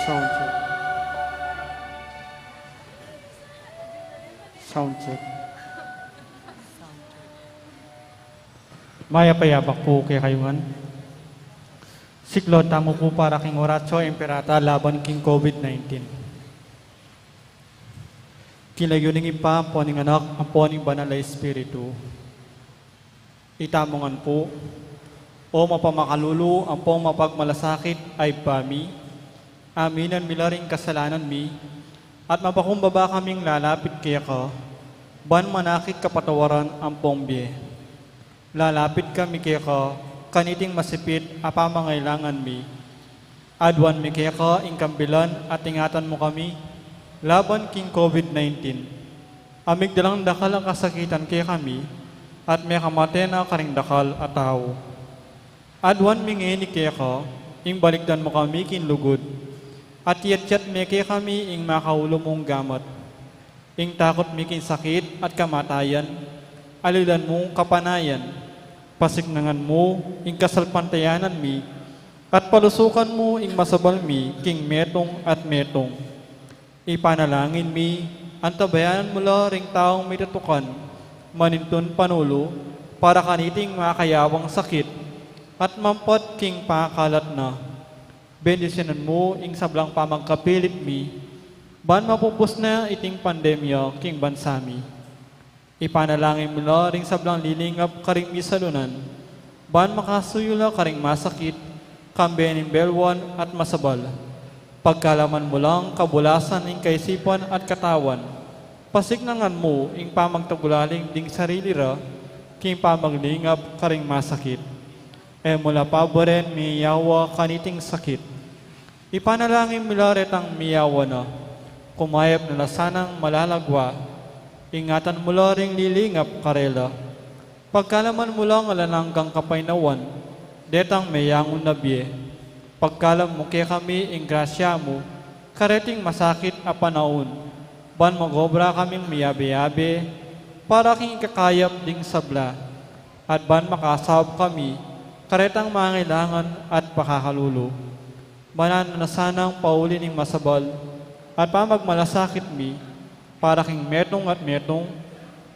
Sound check. Sound check. Maya payabak po kaya kayungan. Siklod tamo po para king Horatio Imperata laban king COVID-19. Kinayuning impa ang poning anak ang poning banal na espiritu. Itamongan po o mapamakalulu ang pong mapagmalasakit ay pami. Aminan milaring kasalanan mi at mapakumbaba kaming lalapit kaya ka. Ban manakit kapatawaran ang pong biye. Lalapit kami kaya ka kaniting masipit apamangailangan mi. Adwan mi kaya ka ingkambilan at ingatan mo kami laban king COVID-19. Amig dalang dakal ang kasakitan kaya kami at may kamate na karing dakal at tao. Adwan mi ngayon kaya ka ing balikdan mo kami kin lugod at yat-yat mi kaya kami ing makaulo mong gamat. Ing takot mi kin sakit at kamatayan, alilan mong kapanayan, pasignangan mo ing kasalpantayanan mi at palusukan mo ing masabal mi king metong at metong. Ipanalangin mi, antabayanan mula ring taong may tatukan, manintun panulo, para kaniting makayawang sakit, at mampot king pakalat na. Bendisyonan mo, ing sablang pamagkapilit mi, ban mapupus na iting pandemya, king bansami. Ipanalangin mula ring sablang lilingap karing misalunan, ban makasuyula karing masakit, kambening belwan at masabal. Pagkalaman mo lang kabulasan ing kaisipan at katawan, pasignangan mo ing pamagtagulaling ding sarili ra, king pamaglingap karing masakit. E mula paboren miyawa kaniting sakit. Ipanalangin mula retang miyawa na, kumayap na lasanang malalagwa, ingatan mula ring lilingap karela. Pagkalaman mo lang alananggang kapainawan, detang mayangon na biye. Pagkalam mo kaya kami ing grasya mo, kareting masakit a panaon, ban magobra kaming miyabe-yabe, para king kakayap ding sabla, at ban makasab kami, karetang mangailangan at pakakalulu. Banan na sanang pauli ning masabal, at pamagmalasakit mi, para king metong at metong,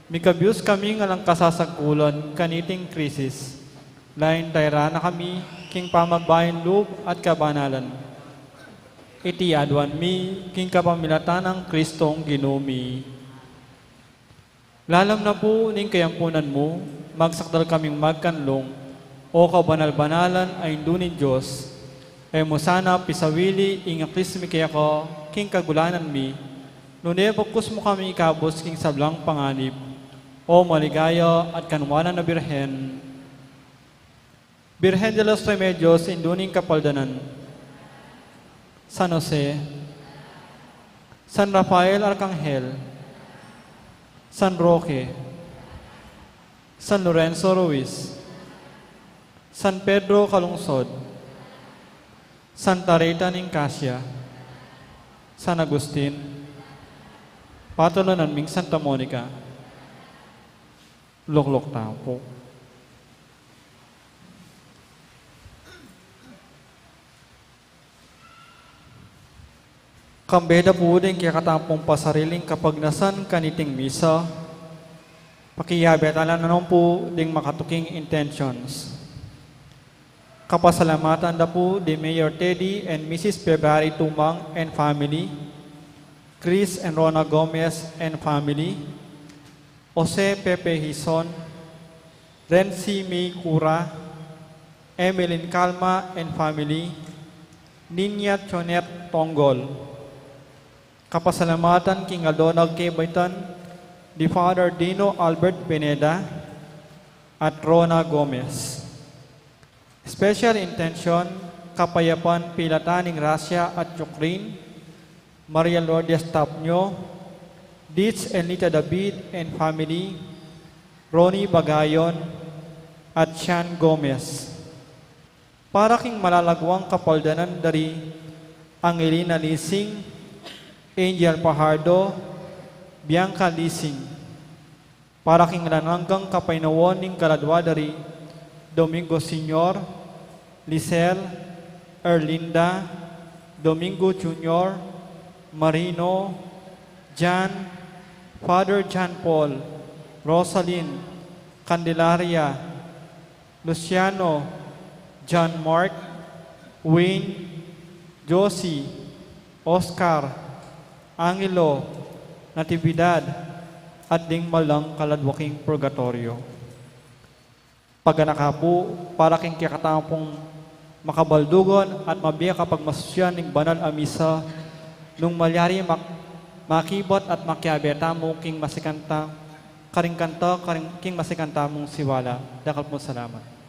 mikabyus kami nga lang kasasagkulan kaniting krisis. Lain tayra na kami, king pamagbayan loob at kabanalan. Iti adwan mi, king kapamilatan ng Kristong ginumi. Lalam na po ning kayampunan mo, magsakdal kaming magkanlong, o kabanal-banalan ay indunin Diyos, e mo sana pisawili ingakis mi kaya ko, king kagulanan mi, nune fokus mo kami ikabos king sablang panganib, o maligaya at kanwanan na birhen, Birhen de los Remedios, induning kapaldanan. San Jose, San Rafael Arcangel, San Roque, San Lorenzo Ruiz, San Pedro Calungsod, Santa Rita Nicasia, San Agustin, Patolonan Ming Santa Monica, Luklok tao po. Kambeda po din kaya katampong pasariling kapag nasan kaniting misa, pakiyabet ala nanon po ding makatuking intentions. Kapasalamatan na po di Mayor Teddy and Mrs. February Tumang and family, Chris and Rona Gomez and family, Jose Pepe Hison, Renzi May Cura, Emeline Calma and family, Ninya Chonet Tonggol. Kapasalamatan king Aldonag Kebaitan, di Father Dino Albert Pineda, at Rona Gomez. Special intention, kapayapan pilataning Rasya at Chukrin, Maria Lourdes Tapnyo, Ditz and Lita David and family, Ronnie Bagayon, at Sean Gomez. Para king malalagwang kapaldanan dari Angelina Lising, Angel Pajardo, Bianca Lising. Para king lananggang kapainawon ning kaladwa dari Domingo Senior, Lisel, Erlinda, Domingo Jr., Marino, Jan, Father John Paul, Rosalyn, Candelaria, Luciano, John Mark, Wayne, Josie, Oscar, Angelo, Natividad, at ding malang kaladwaking purgatorio. Pagganaka po, para king kikatampong makabaldugon at mabiya kapag masusyan ng banal amisa, nung malyari makibot at makiabeta mo king masikanta, king masikanta mong siwala. Dakal po salamat.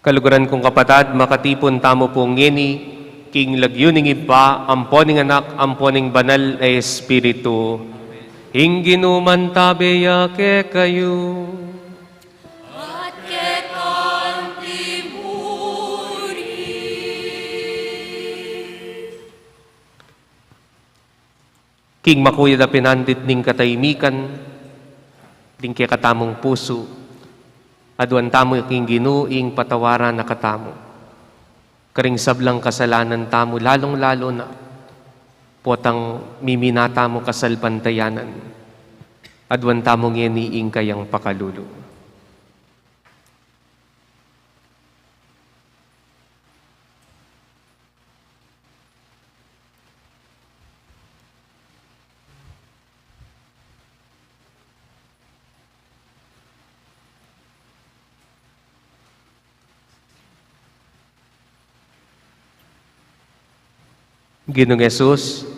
Kaluguran kong kapatad, makatipon tamo pong ngeni, king lagyuning iba, amponing anak, amponing banal na Espiritu. Hinginuman tabeya ke kayo. At ketan timuri. King makuya da pinandit ning kataymikan, ding kaya katamong puso, aduan tamo king ginuing patawaran na katamo. Karing sablang kasalanan tamo, lalong-lalo na, potang miminata mo kasalpantayanan, aduan tamo ngeniing kayang pakalulu. Ginoong Yesus,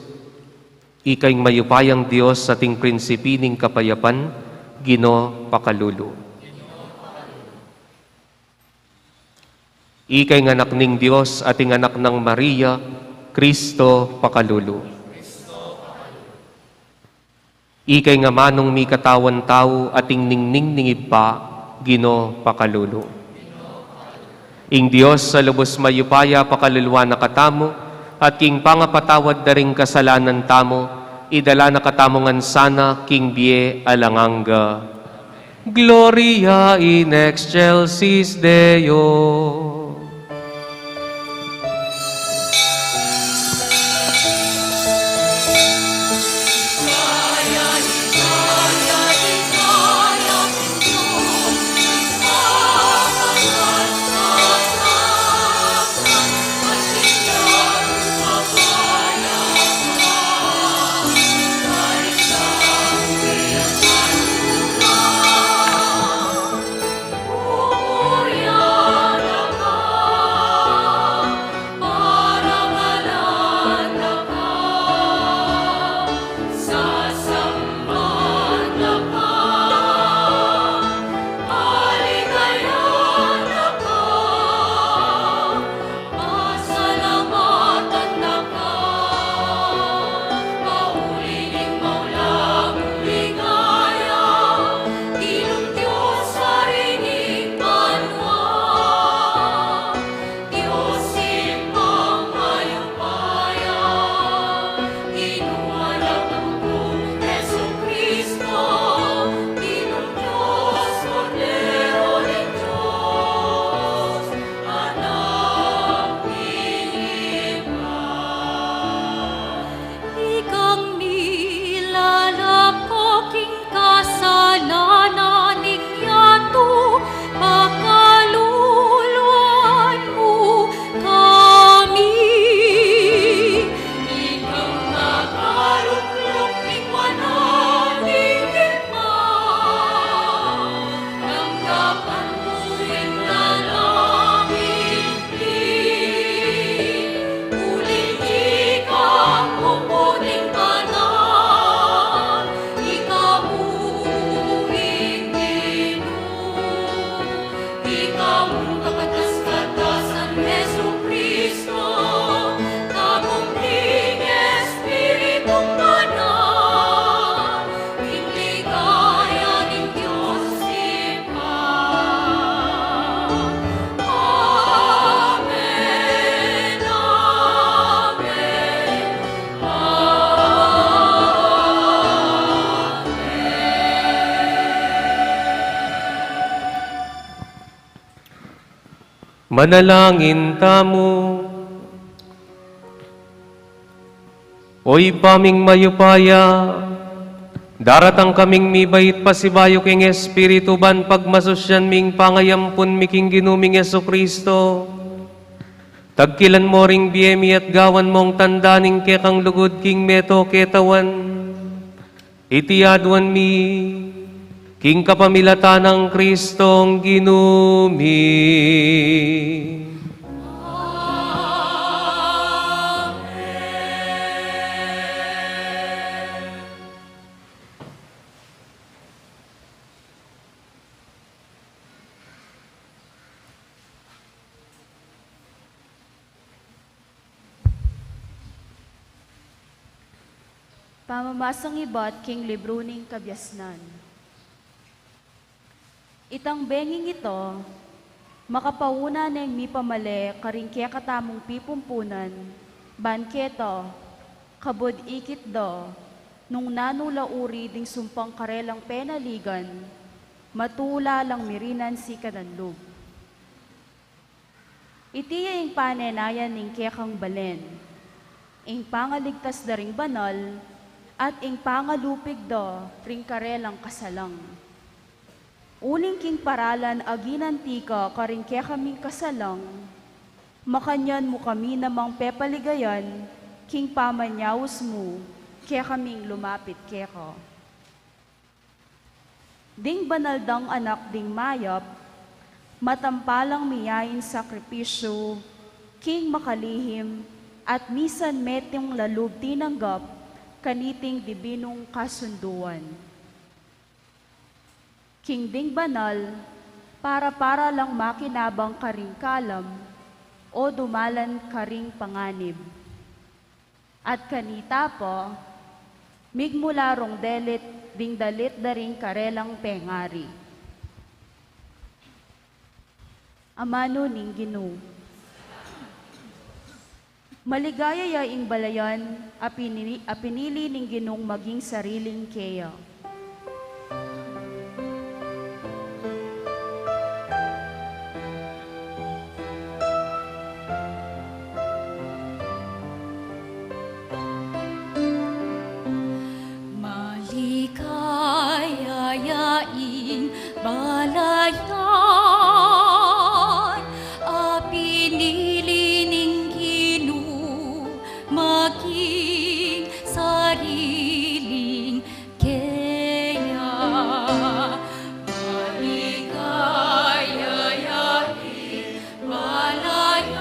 ikay mayupayang Diyos sa ting prinsipining kapayapan, Gino pakalulu. Ikay ng anak ning Diyos ating anak ng Maria, Kristo pakalulu. Ikay nga manong mi katawan tao ating ningning ningibpa, Gino pakalulu. Ing Diyos sa lubos mayupaya pakaluluwa na katamo, at king pangapatawad na ring kasalanan tamo, idala na katamongan sana king bie alanganga. Gloria in excelsis Deo. Manalangin tamo. Oy paming mayupaya, daratang kaming mibait pasibayo king Espiritu ban pagmasosyan ming pangayampun miking ginuming Yesu Kristo. Tagkilan mo ring biyemi at gawan mong tandaning kekang lugod king meto ketawan. Itiadwan mi king kapamilata ng Kristong ginumi. Pamamasang iba't king libro ning kabyasnan. Itang benging ito, makapauna ng mi pamali karing kaya katamong pipumpunan, banketo, kabod ikit do, nung nanula uri ding sumpang karelang penaligan, matula lang mirinan si kananlog. Itiya ing panenayan ning kekang balen, ing pangaligtas da ring banal, at ing pangalupig do ring karelang kasalang. Uling king paralan aginantika karing kaya kaming kasalang, makanyan mo kami namang pepaligayan, king pamanyaws mo, kaya kaming lumapit keka. Ding banaldang anak ding mayap, matampalang miyain sakripisyo, king makalihim, at misan metyung lalub tinanggap, kaniting dibinong kasunduan. King ding banal, para lang makinabang karing kalam, o dumalan karing panganib. At kanita po, migmularong delit, ding dalit daring karelang pengari. Amano ning Ginoo. Maligaya yaing balayan, apinili ning Ginong maging sariling keya. Maligaya yaing balayan, apinili ning Ginoo maging sariling keya. Maligaya yaing balayan,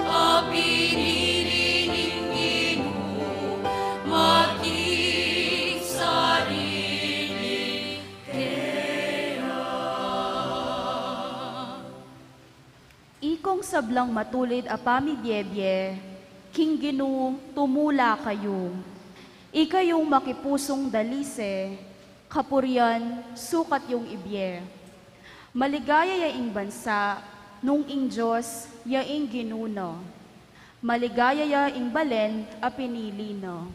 apinili ning Ginoo maging sariling keya. Ikong sablang matulid apami byebye, king Ginoo tumula kayo. Ikayong makipusong dalise, kapuryan sukat yung ibye. Maligaya yaing bansa, nung ing Diyos yaing ginuno. Maligaya yaing balen a pinili no.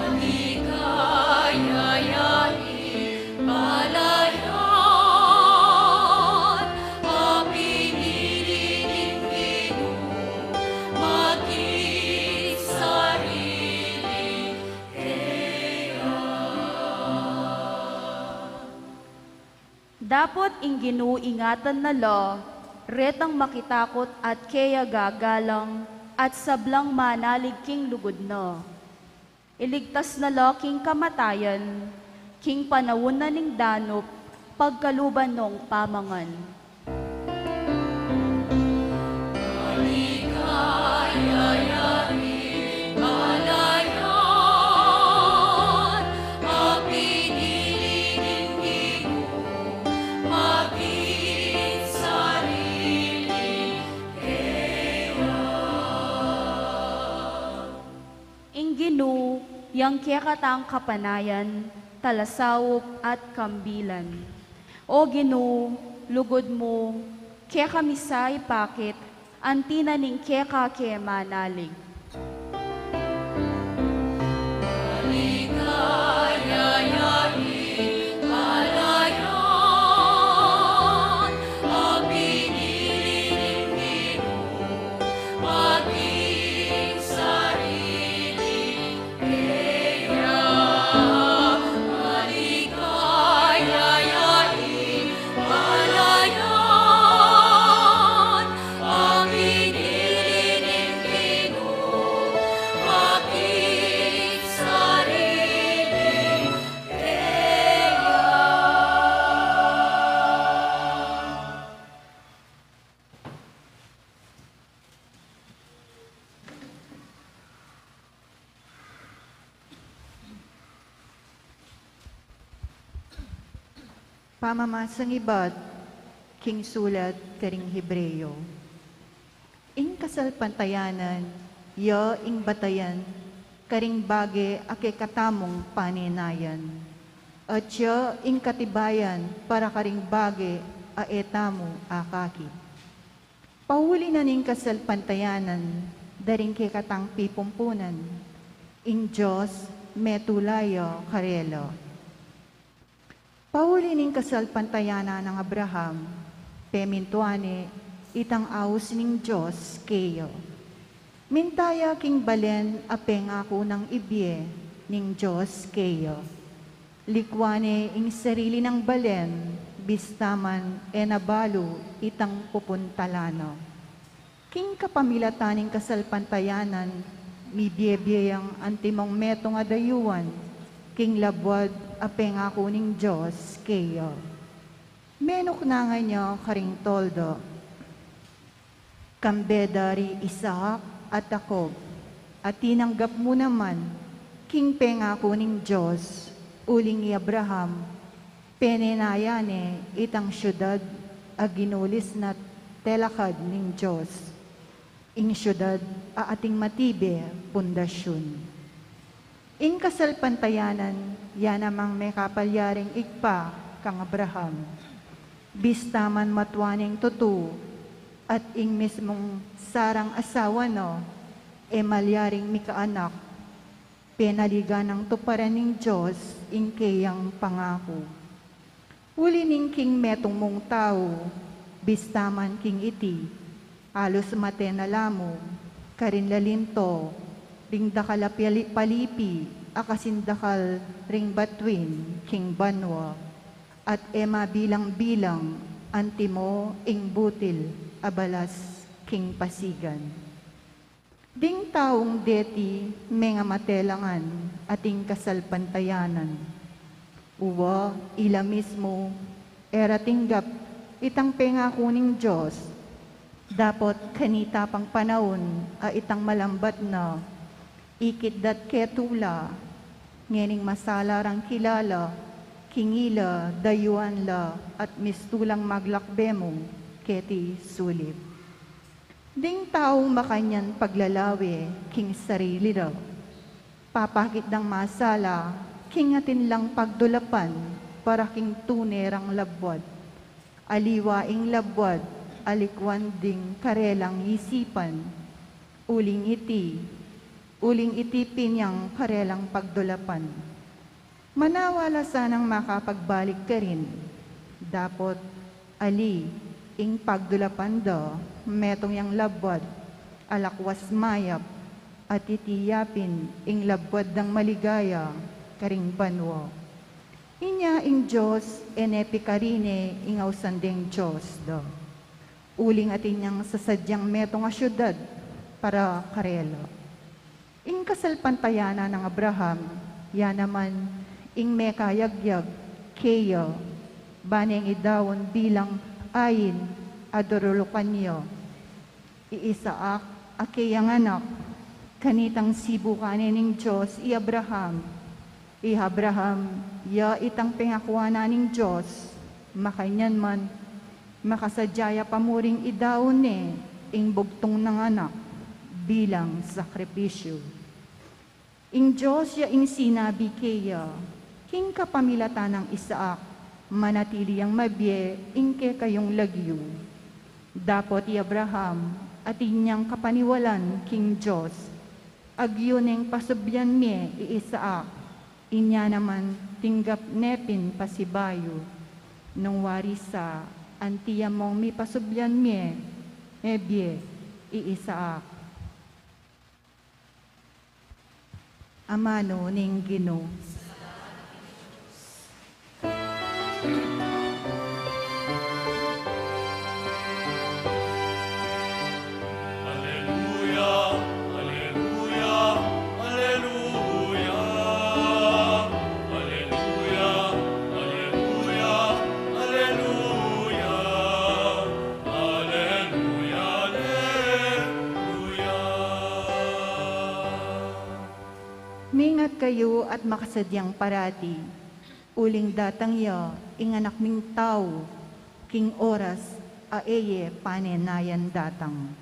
Maligaya yaing balayan, apinili ning Ginoo maging sariling keya. Dapat ing Ginoo ingatan na lo, retang makitakot at kaya gagalang, at sablang manalig king lugod no. Iligtas na lo king kamatayan, king panawon na ning danop, pagkaluban nung pamangan. Maligaya yaing balayan, apinili ning Ginoo maging sariling keya. Ing Ginoo, yang kekatang kapanayan, talasawop at kambilan. O Ginoo, lugod mo, kaya kamisay pakit, antina ning keka ke manalig. Maligaya yaing balayan, apinili ning Ginoo maging sariling keya. Maligaya yaing balayan, apinili ning Ginoo maging sariling keya. Pamamasang iba't king sulat karing Hebreyo. Ing kasalpantayanan, yo ing batayan, karing bage ake katamong paninayan. At yo ing katibayan para karing bage a etamo akaki. Pauli na ning kasalpantayanan, daring ke katang pipumpunan, ing Diyos metulayo karelo. Pauli ning kasalpantayanan ng Abraham, pemintuane, itang aus ning Diyos keyo. Mintaya king balen apeng ako ng ibye ning Diyos keyo. Likwane ing sarili ng balen, bistaman enabalo itang pupuntalano. King kapamilataning kasalpantayanan, mibyebiyang antimong metong adayuan, king labwad apeng ako ning Diyos keyo. Menok na nga nyo karing toldo, kambedari Isaac at Jacob, at tinanggap mo naman, king pengako ning Diyos, uling ni Abraham, penenayane itang syudad, aginulis na telakad ning Diyos, ing syudad ating matibe pundasyon. Ing kasalpantayanan, yan namang may kapalyaring igpa kang Abraham, bistaman matwaning tutu, at ing mismong sarang asawa no, malyaring mikaanak, penaligan ng tuparan ng Diyos, ing kayang pangako. Uli ning king metong mong tao, bistaman king iti, alos mate na lamo, karin lalinto, ring dakala palipi, akasindakal ring batwin, king banwa, at ema bilang-bilang, antimo ing butil, abalas king pasigan. Ding taong deti, menga matelangan, ating kasalpantayanan. Uwa, ila mismo, era tinggap, itang pengako ning Diyos, dapat kanita pang panahon, itang malambat na, ikiddat ketula, ngening masalarang kilala, kingila, dayuan la, at mistulang maglakbemo, keti sulip. Ding taong makanyan paglalawi, king sarili raw. Papakit ng masala, king atin lang pagdulapan, para king tunerang labwad. Aliwaing labwad, alikwan ding karelang isipan. Uling iti pinyang karelang pagdulapan. Manawala sanang makapagbalik ka rin. Dapot, ing pagdulapan do, metong yang labwad, alakwas mayap, at itiyapin, ing labwad ng maligaya, karing banwo. Inya ing Diyos, enepikarine, ing ausandeng Diyos do. Uling atin niyang sasadyang metong asyudad, para karelo. Ing kasalpantayana ng Abraham, yan naman, ing mekayagyag, keyo, baneng idawon bilang ayin, adorulukan niyo. Iisaak, akiyang anak, kanitang sibukanin ng Diyos, i Abraham, ya itang pengakuana ng Diyos, makanyan man, makasadyaya pamuring idawon ing bugtong ng anak, bilang sakripisyo. Ing Diyos ya ing sinabi kaya, king kapamilata ng Isaac, manatili ang mabye, ingke kayong lagyo. Dapot i Abraham, at inyang kapaniwalan, king Diyos, agyuneng pasubyan mi, i Isaac, inya naman tinggap nepin pasibayo, nung warisa, antiya mong mi pasubyan mi, ebye, i Isaac. Amano ning Ginoo. Mingat kayo at makasadyang parati, uling datang ya, inganak ming tao, king oras, aeye panenayan datang.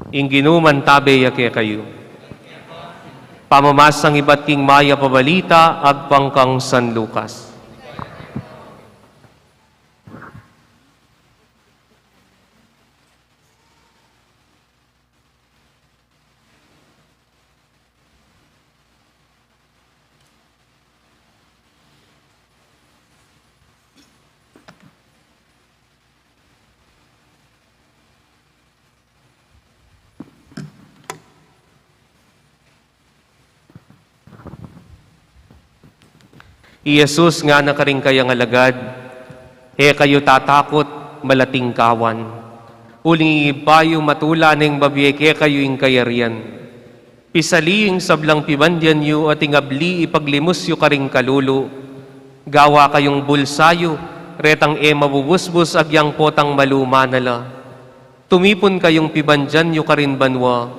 Ingginuman tabe yake kayo. Pamamasang iba't king maya pabalita, agpangkang San Lucas. Jesus nga na karing kayang alagad, kayo tatakot, malating kawan. Uling ibayo matula ng babiyeke kayo ing kayarian. Pisali yung sablang pibandyan yu at ingabli ipaglimus yu karing kalulu. Gawa kayong bulsayo, retang mabubusbus agyang potang malumanala. Tumipon kayong pibandyan yu karin banwa.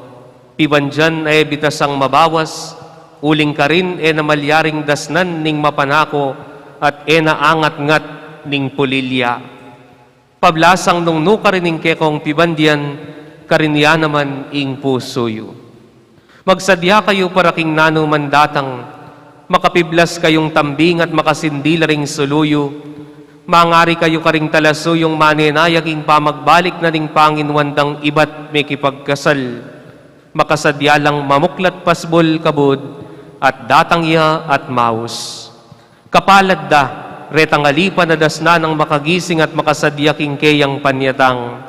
Pibandyan ay bitasang mabawas, uling ka rin namalyaring dasnan ning mapanako at naangat-ngat ning pulilya. Pablasang nung nuka rin ning kekong pibandyan, karinya naman ing pusoyo. Magsadya kayo para king nano mandatang, makapiblas kayong tambing at makasindila ring suluyo. Mangari kayo karing talasuyong manenayag ing pamagbalik na ning panginwandang iba't may kipagkasal. Makasadya lang mamuklat pasbol kabod, at datangya at maus. Kapalad da, retang alipan na dasna ng makagising at makasadya king keyang panyatang.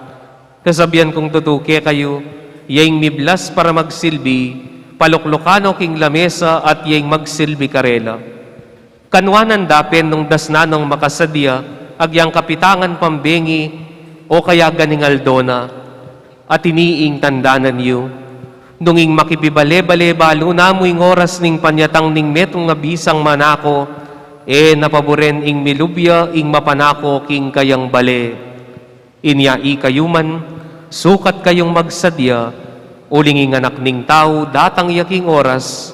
Kasabihan kong tutuke kayo, yaing miblas para magsilbi, paluklukano king lamesa at yaing magsilbi karela. Kanwanan dapen nung dasna ng makasadya, agyang kapitangan pambengi, o kaya ganing aldona, at iniing tandanan yu. Nunging makibibale-bale balo na mo ing oras ning panyatang ning metong nga bisang manako, napaboren ing milubya ing mapanako king kayang bale. Inyai kayuman, sukat kayong magsadya, uling ing anak ning tao, datang yaking oras,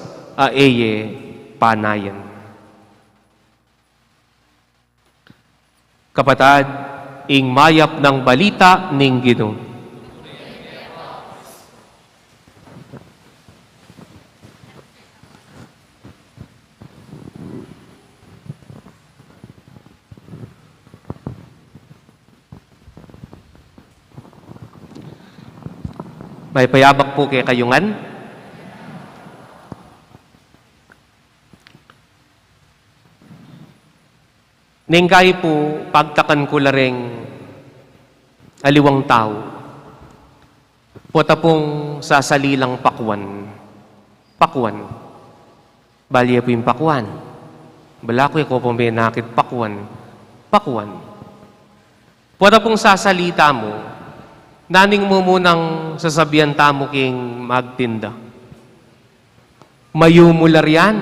panayan. Kapatad, ing mayap ng balita ning Ginoo. May payabak po kay kayungan. Nengkay po, pagtakan ko lareng aliwang tao. Pota pong sasalilang pakwan. Pakwan. Baliya po yung pakwan. Balakoy ko pong may nakit pakwan. Pakwan. Pota pong sasalita mo, naning mo munang sasabihan tamo king magtinda. Mayumular yan.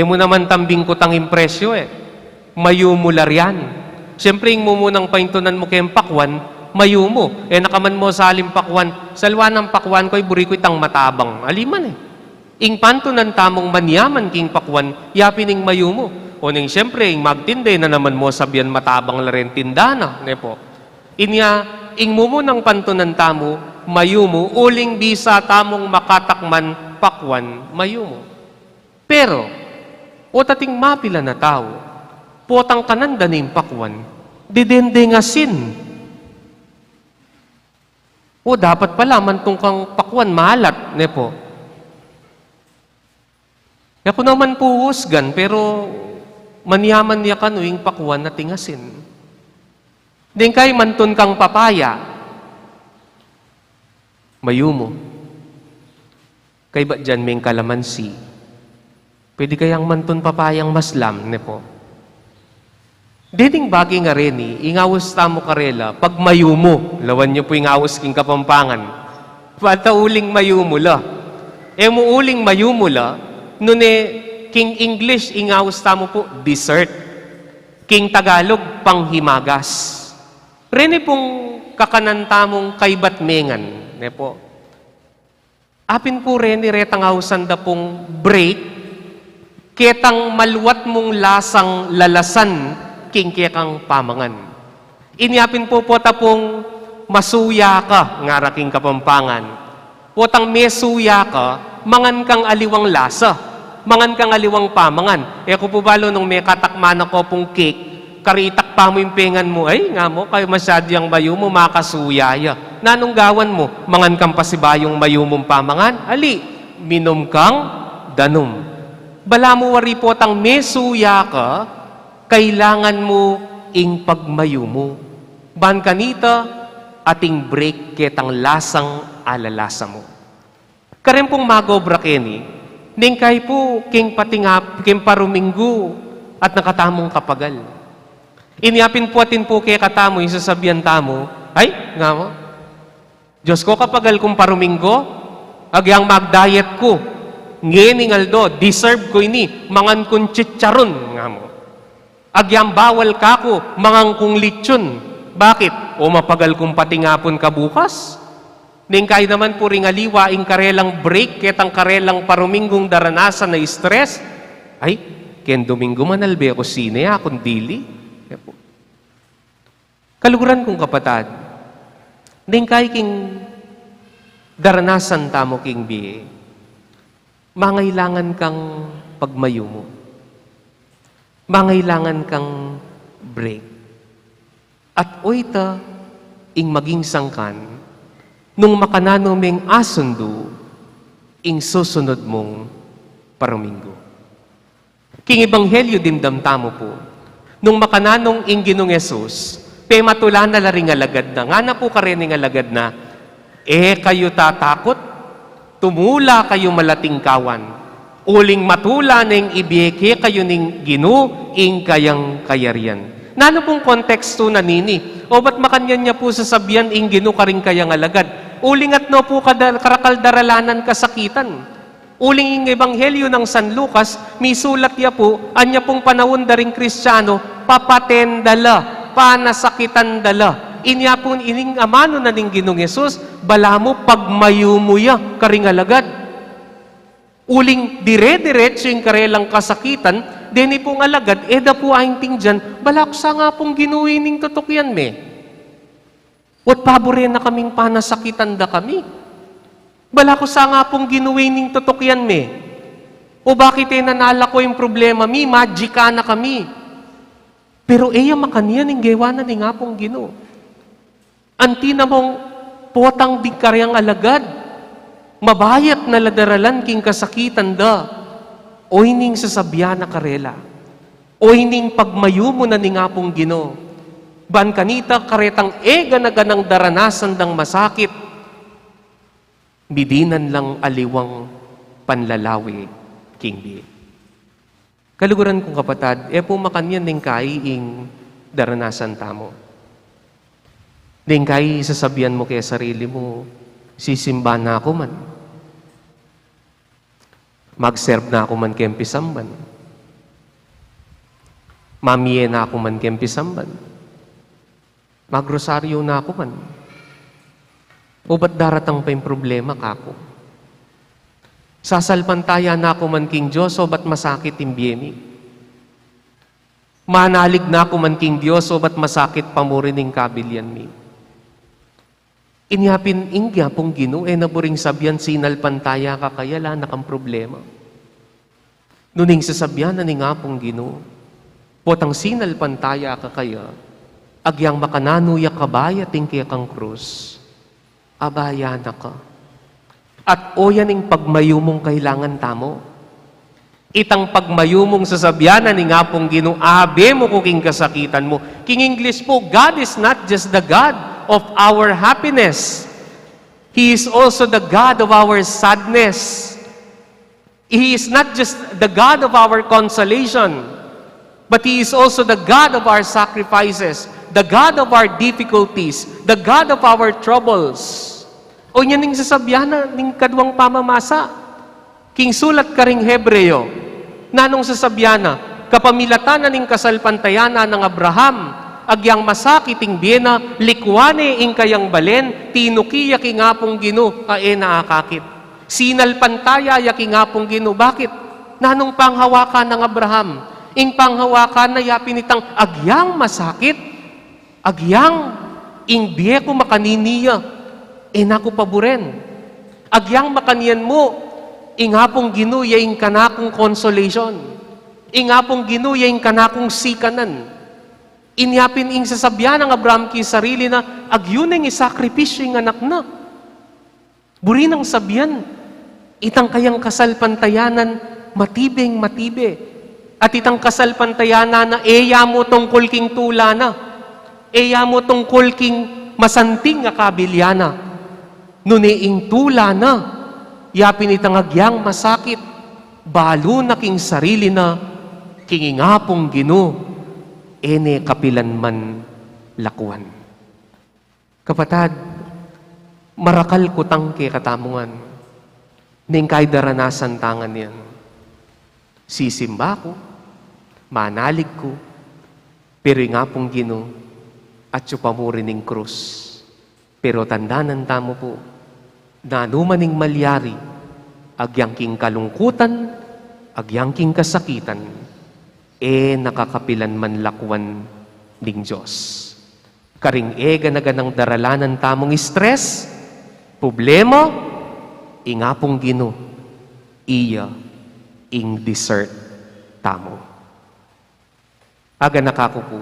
Mo naman tambing ko tang impresyo Mayumular yan. Siyempre, yung mumunang paintunan mo kayong pakwan, mayumo. Nakaman mo sa alim pakwan, salwa ng pakwan ko'y buri ko'y tang matabang. Aliman Ing pantunan tamong manyaman king pakwan, yapining mayumo. O ning siyempre, yung magtinda na naman mo sabihan matabang la rin tindana. Po. Inya, ing mumunang pantunan tamo, mayumo, uling bisa tamong makatakman, pakwan, mayumo. Pero, o tating mapila na tao, potang kananda ning pakwan, didende nga sin. O dapat pala, mantong kang pakwan, mahalat, ne po. Ako naman po husgan, pero manyaman niya kanuing pakwan na tingasin. Din kay mantun kang papaya, mayumo. Kay ba dyan may kalamansi? Pwede kayang mantun papayang maslam, ne po. Dining bagay nga rin ingawas tamo karela, pag mayumo, lawan niyo po ingawas king kapampangan, patauling mayumo la. E mo uling mayumo la, nun king English ingawas tamo po, dessert. King Tagalog, panghimagas. Rene pong kakanantamong kaybatmengan, ne po. Apin po rene retang hausan da pong break, ketang maluwat mong lasang lalasan, king kekang pamangan. Inyapin po pong masuya ka, ngaraking kapampangan. Potang mesuya ka, mangan kang aliwang lasa, mangan kang aliwang pamangan. E ko po balo nung may katakman ako pong cake, karitak pa mo yung pengan mo, ay nga mo, kayo masyadiyang bayo mo, makasuyaya. Nanong gawan mo, mangan kang pasibayong mayo mong pamangan, ali, minom kang danom. Bala mo wari potang mesuya ka, kailangan mo ing pagmayo mo. Ban kanita, ating break ketang lasang alalasa mo. Karen pong magobra keni, ning kay po king patingap, king paruminggo, at nakatamong kapagal. Inyapin po atin po kay katamo, yung sasabihan tamo, ay, nga mo, Diyos ko kapagal kong paruminggo, agyang mag-diet ko, ngening aldo, deserve ko ini, mangan kong chicharon, nga mo. Agyang bawal kako, mangang kong litsyon. Bakit? O mapagal kong patingapon ka bukas? Ning kay naman po ring aliwa, ing karelang break, ketang karelang paruminggong daranasan na stress. Ay, ken Domingo manalbe ako sine, akong dili. Kaluguran kong kapatad, ning kay king daranasan tamo king biye, mangailangan kang pagmayo mo. Mangailangan kang break. At oita, ing maging sangkan, nung makanano meng asundo, ing susunod mong paruminggo. King Ebanghelyo dimdam tamo po, nung makananong ing Ginong Yesus, pe matula na laring alagad na, nga na po karening alagad na, kayo tatakot, tumula kayo malating kawan, uling matula ng ibiyeke kayo ning Gino ing kayang kayarian. Nano pong konteksto na nini? O ba't makanyan niya po sasabihan ing Gino karing kayang alagad? Uling at no po karakaldaralanan kasakitan. Uling ing Ebanghelyo ng San Lucas, misulat niya po, anya pong panahon daring Kristiyano, papatendala, panasakitan dala. Inya pong ining amano na ning Ginong Yesus, bala mo pagmayumuya karing alagad. Uling dire-diretso yung karelang kasakitan, deni pong alagad, eda po aing tingdyan, balaksa nga pong ginuwining tutukyan me. Wat pabore na kaming panasakitan da kami. Balaksa nga pong ginuwining tutukyan me. O bakit nanala ko yung problema mi, magika na kami. Pero makaniyan yung gewanan ni nga pong Gino. Anti na mong potang di karyang alagad, mabayat na ladaralan king kasakitan da, o hining sasabyan na karela, o hining pagmayo mo na ni nga pong Gino, ban kanita karetang ganaganang daranasan dang masakit, bidinan lang aliwang panlalawi king bi. Kaluguran kong kapatad, po makanyan ning kaiing daranasan tamo. Ning kai sasabihan mo kay sarili mo, sisimba na ako man. Mag-serve na ako man kempisamban. Mamiye na ako man kempisamban. Magrosaryo na ako man. O ba't daratang pa yung problema kako? Sasalpantaya na ako man king Diyos, o ba't masakit imbiyemi? Manalig na ako man king Diyos, o ba't masakit pamurining kabilyan mi? Inyapin ingya pong Gino, naburing sabyan sinalpantaya ka kaya lana kang problema. Nuning sasabyan na ni nga pong Gino, potang sinalpantaya ka kaya, agyang makananuya kabaya tingkaya kang krus, abayana ka. At o yan ang pagmayo mong kailangan tamo. Itang pagmayo mong sasabyanan ni nga pong Ginoo, abe mo kuking kasakitan mo. King English po, God is not just the God of our happiness. He is also the God of our sadness. He is not just the God of our consolation, but He is also the God of our sacrifices, the God of our difficulties, the God of our troubles. O niya ning sasabyanan ning kadwang pamamasa. King sulat ka ring Hebreo, nanong sasabyana, kapamilatan ning kasalpantayana ng Abraham, agyang masakiting biyena, likwane ing kayang balen, tinukiya kingapong Ginoo, naakakit. Sinalpantaya yakingapong Ginoo. Bakit? Nanong panghawakan ng Abraham, ing panghawakan na yapinitang agyang masakit, agyang ing biye ko makaniniya, naku paboren. Agyang makanian mo, ingapong Ginoo yaing kanakong consolation. Ingapong Ginoo yaing kanakong sikanan. Inyapin ing sasabyan ng Abraham ki sarili na agyuneng isakripisyo yung anak na. Buri ng sabyan, itang kayang kasalpantayanan matibeng matibe. At itang kasalpantayanan na eya mo tungkol king tula na. Eya mo tungkol king masanting nga kabilyana. Nuniing tula na, yapin itang agyang masakit, balo na king sarili na, kingingapong Ginoo, ene kapilan man lakuan. Kapatad, marakal ko tangke katamungan, ning kay daranasan tangan yan. Sisimba ko, manalig ko, pero ingapong Ginoo, at supamuri ning krus. Pero tandanan tamo po, nanumaning malyari, agyangking kalungkutan, agyangking kasakitan, nakakapilan man lakwan ning Diyos. Karing ganaganang daralanan tamong stress, problema, ingapong Ginoo, iya ing dessert tamo. Aga nakako po,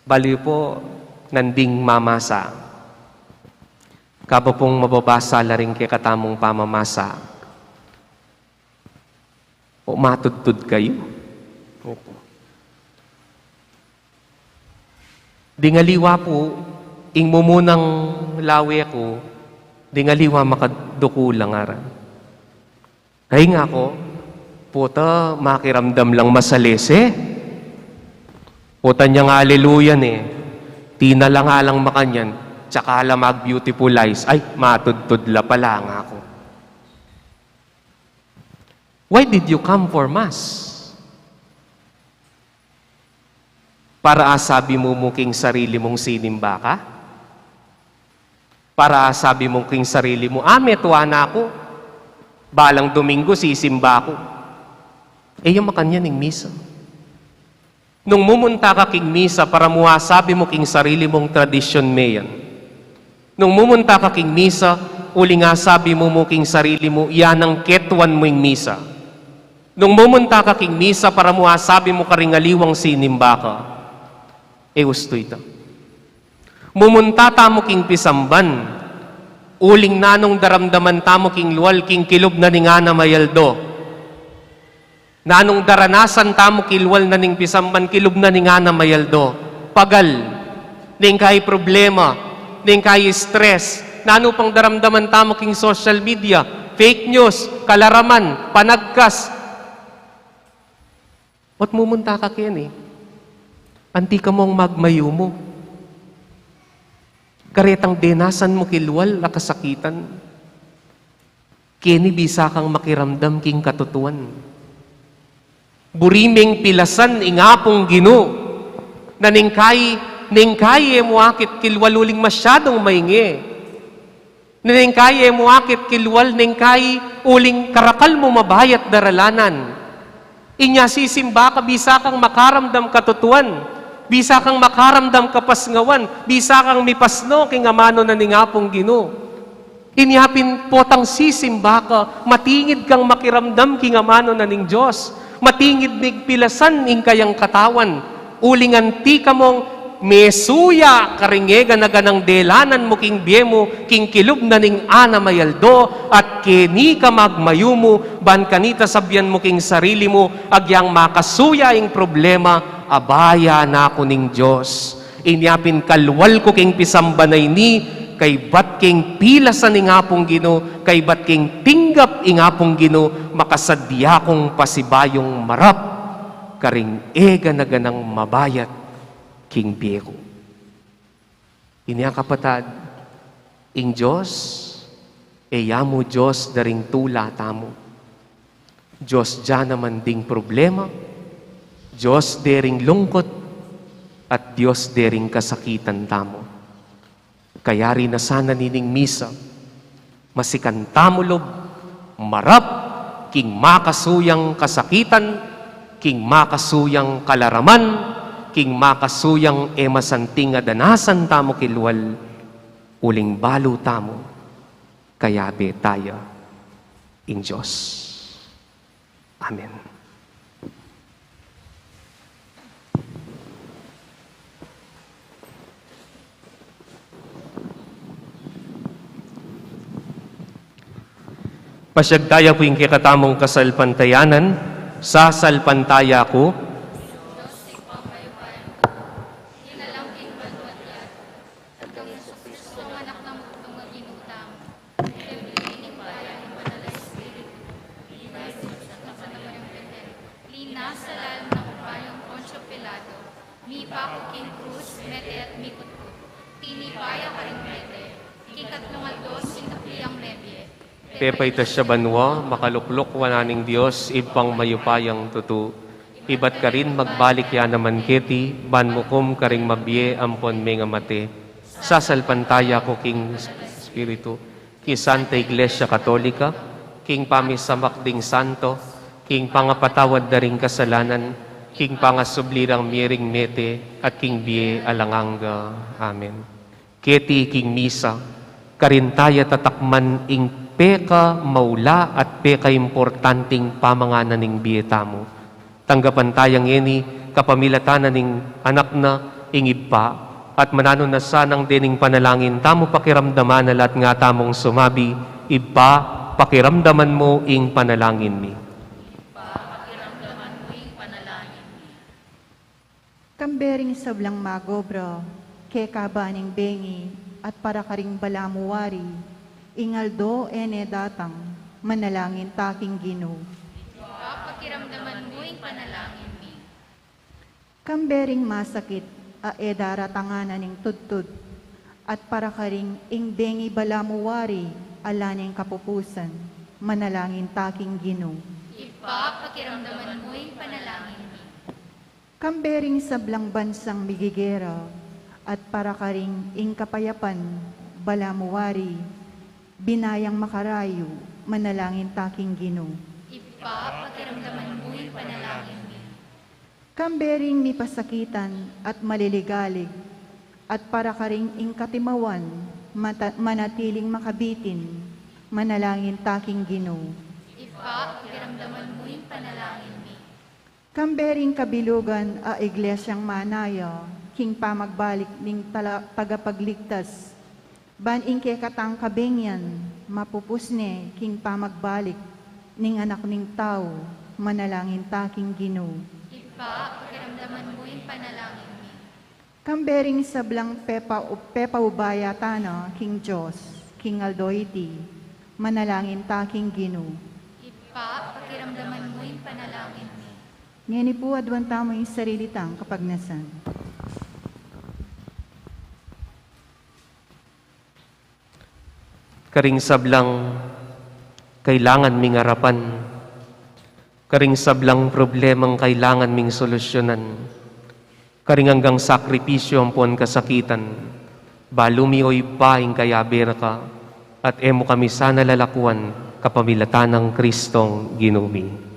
baliw po, nanding mamasa, kaba pong mababasa la rin kay katamong pamamasa. O matudtud kayo. Opo. Dingaliwa po, ing mumunang lawi ako, dingaliwa makadukulang aran. Kaya nga ako, puta, makiramdam lang masalese. Puta niya nga aleluyan Tina lang alang makanyan. Tsaka alam mag-beautiful eyes, ay, matudtudla pala nga ako. Why did you come for Mass? Para asabi mo king sarili mong sinimba ka? Para asabi mo king sarili mo, metuwa na ako. Balang Domingo, sisimba ako. Yung makanyan ng misa. Nung mumunta ka king misa, para muwasabi mo king sarili mong tradisyon mayan. Nung mumunta ka king misa, uli nga sabi mo king sarili mo, yan ang ketwan mo yung misa. Nung mumunta ka king misa, para mo sabi mo karingaliwang sinimba ka, gusto ito. Mumunta tamo king pisamban, uling nanong daramdaman tamo king luwal, king kilob na ning ana mayaldo. Nanong daranasan tamo kilwal na ning pisamban, kilob na ning ana mayaldo. Pagal, ning kay problema, ning kay stress, nano pang daramdaman tamo king social media, fake news, kalaraman, panagkas. At mumunta ka kin anti ka mong magmayo mo. Karetang denasan mo kilwal, kasakitan. Kini bisa kang makiramdam king katutuan. Buriming pilasan ingapong Ginoo, na ningkay mo akit kilwaluling masyadong maingi. Ningkay mo akit kilwal ningkay uling karakal mo mabayat daralanan. Inya sisimba ka, bisa kang makaramdam katutuan, bisa kang makaramdam kapasngawan, bisa kang mipasno king amano na ningapong Ginoo. Inyapin potang sisimba ka, matingid kang makiramdam king amano na ning Diyos, matingid mig pilasan ing kayang katawan, uling anti ka mong mesuya karingega na ganang delanan mo king biemo, king kilub na ning ana mayaldo, at kini ka magmayumo, ban kanita sabyan mo king sarili mo, agyang makasuya ing problema, abaya na ako ning Diyos. Inyapin kalwal ko king pisambanay ni, kay bat king pilasan ing apong Gino, kay bat king tinggap ing apong Gino, makasadya kong pasibayong marap, karing ega na ganang mabayat, king Bieko. Inya kapatad, ing Diyos, eyamo Diyos daring tula tamo. Diyos dyan naman ding problema, Diyos daring lungkot, at Diyos daring kasakitan tamo. Kaya rin na sana nining misa, masikan tamulob, marap, king makasuyang kasakitan, king makasuyang kalaraman, king makasuyang emasanting adanasan tamo kilwal, uling balo tamo, kaya be tayo in Diyos. Amen. Pasyagtaya po yung kikatamong kasalpantayanan, sasalpantaya ko, Pepay tasya banwa, makaluklok wananing Diyos, ipang mayupayang tutu. Ibat ka rin magbalik ya naman kiti, ban mukum karing mabye ampon may nga mate. Sasalpantaya ko king Espiritu, ki Santa Iglesia Katolika, king pamisamak ding santo, king pangapatawad daring kasalanan, king pangasublirang miring mete, at king biye alanganga. Amen. Keti king misa, karintaya tatakman ing peka maula at peka importanting pamanganan ning biyeta mo. Tanggapan tayang ini, kapamilatanan ning anak na ingib pa, at manano na sanang dining panalangin, tamo pakiramdaman na lahat nga tamong sumabi, iba, pakiramdaman mo ing panalangin mi. Kambering sablang magobra, ke kabaning bengi, at para karing balamuwari, ingaldo ene datang, manalangin taking Ginoo. Pakiramdaman mo yung panalangin mi. Kambering masakit, edara tanganan ning tudtud, at para karing ingbengi balamuwari, alaning kapupusan, manalangin taking Ginoo. Pakiramdaman mo yung panalangin mi. Kambering sablang bansang migigera, at para karing ingkapayapan, balamuwari, binayang makarayo, manalangin taking Ginoo. Pakiramdaman mo yung panalangin mi. Kambering mi pasakitan at maliligalig, at para karing ingkatimawan, manatiling makabitin, manalangin taking Ginoo. Pakiramdaman mo yung panalangin mi. Kambering kabilugan a iglesyang manaya, king pamagbalik ning tagapagligtas, ban ingke katang kabengyan, mapupusne king pamagbalik, ning anak ning tao, manalangin taking Ginoo. Pakiramdaman mo yung panalangin mi. Kambering sablang pepa ubaya tana, king Diyos, king Aldoiti, manalangin taking Ginoo. Pakiramdaman mo yung panalangin mi. Ngeni po adwan tamo yung sarili tang kapagnasan. Karing sablang kailangan ming harapan, karing sablang problemang kailangan ming solusyonan, karing hanggang sakripisyo ang puan kasakitan, balumi o'y paing kayaber ka, at emo kami sana lalakuan kapamilatan ng Kristong Ginumi.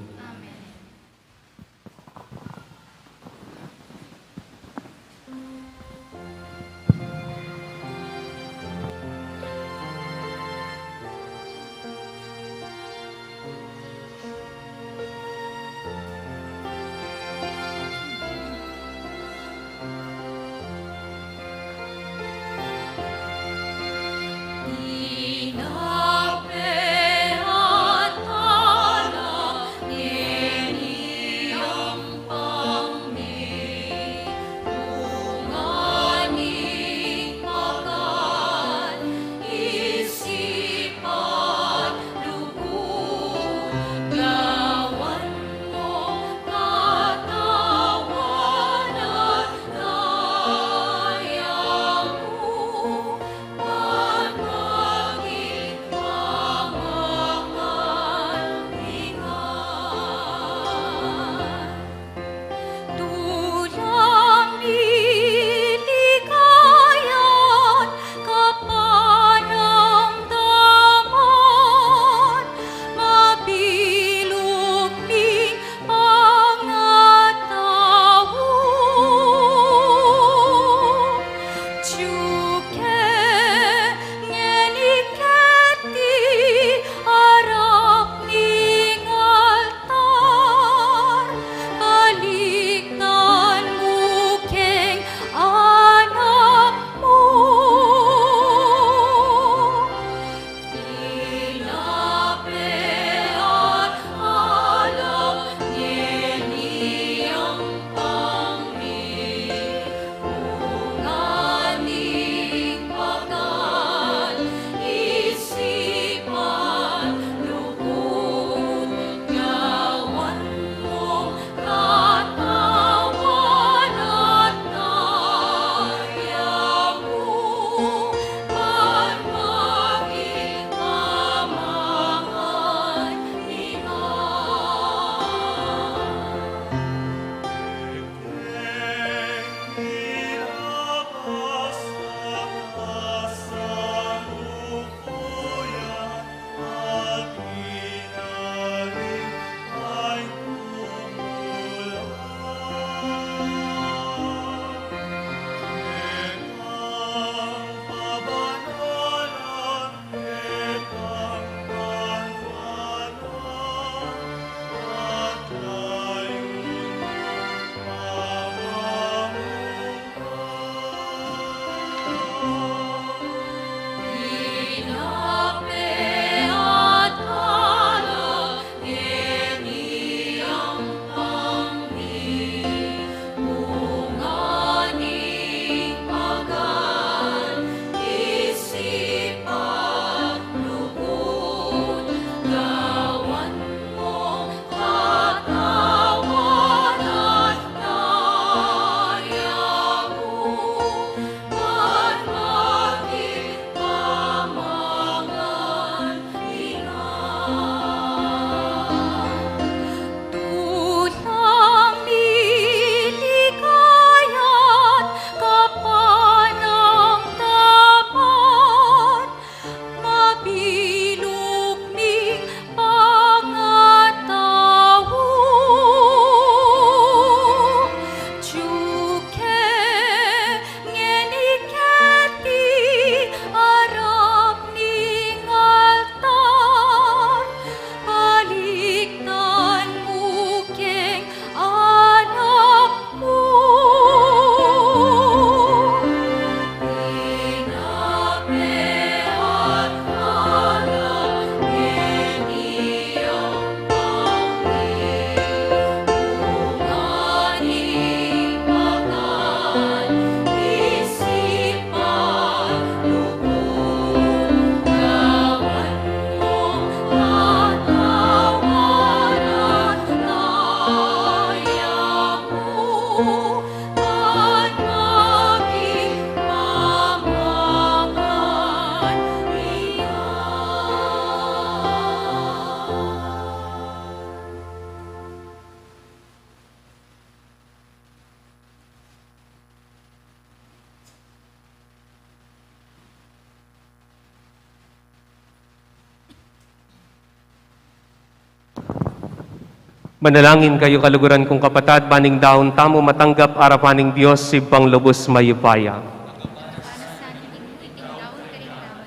Manalangin kayo kaluguran kong kapatad, baning daon tamo matanggap arapaning Diyos sibang lubos mayupaya. Paano sa ating itindaon karindaman mo,